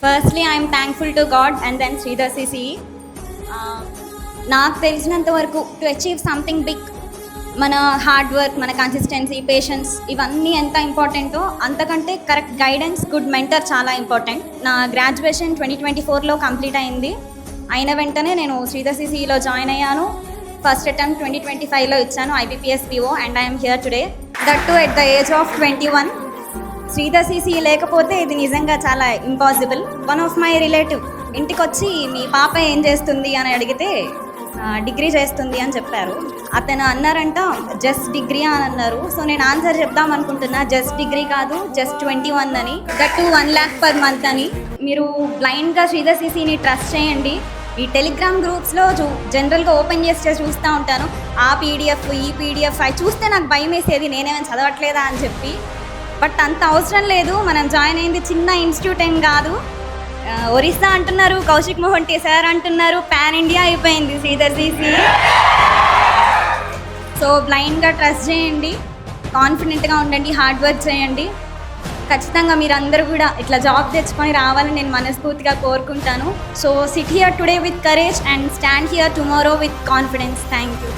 Firstly I'm thankful to God and then Sridhar CC. నాకు తెలిసినంత వరకు టు అచీవ్ సంథింగ్ బిగ్ మన హార్డ్ వర్క్, మన కన్సిస్టెన్సీ, పేషెన్స్ ఇవన్నీ ఎంత ఇంపార్టెంటో అంతకంటే కరెక్ట్ గైడెన్స్, గుడ్ మెంటర్ చాలా ఇంపార్టెంట్. నా గ్రాడ్యుయేషన్ 2024లో కంప్లీట్ అయింది. అయిన వెంటనే నేను శ్రీధర్ సిసిలో జాయిన్ అయ్యాను. ఫస్ట్ అటెంప్ట్ 2025లో ఇచ్చాను IBPS PO and I'm here today, that too at the age of 21. Sridhar CC లేకపోతే ఇది నిజంగా చాలా impossible. One of my relative ఇంటికి వచ్చి మీ పాప ఏం చేస్తుంది అని అడిగితే డిగ్రీ చేస్తుంది అని చెప్పారు. అతను అన్నారంట జస్ట్ డిగ్రీ అని అన్నారు. సో నేను ఆన్సర్ చెప్దాం అనుకుంటున్నా, జస్ట్ డిగ్రీ కాదు, జస్ట్ 21 అని, దట్ 1 lakh పర్ మంత్ అని. మీరు బ్లైండ్గా శ్రీధర్ సిసిని ట్రస్ట్ చేయండి. ఈ టెలిగ్రామ్ గ్రూప్స్లో జనరల్గా ఓపెన్ చేస్తే చూస్తూ ఉంటాను, ఆ పీడిఎఫ్ ఈ పీడిఎఫ్ అవి చూస్తే నాకు భయం వేసేది, నేనేమైనా చదవట్లేదా అని చెప్పి. బట్ అంత అవసరం లేదు. మనం జాయిన్ అయింది చిన్న ఇన్స్టిట్యూట్ ఏం కాదు. ఒరిస్సా అంటున్నారు, కౌశిక్ మోహంటి సార్ అంటున్నారు, పాన్ ఇండియా అయిపోయింది శ్రీధర్ సిసి. సో బ్లైండ్గా ట్రస్ట్ చేయండి, కాన్ఫిడెంట్గా ఉండండి, హార్డ్ వర్క్ చేయండి. ఖచ్చితంగా మీరు అందరూ కూడా ఇట్లా జాబ్ తెచ్చుకొని రావాలని నేను మనస్ఫూర్తిగా కోరుకుంటాను. So SIT here today with courage and stand here tomorrow with confidence. Thank you.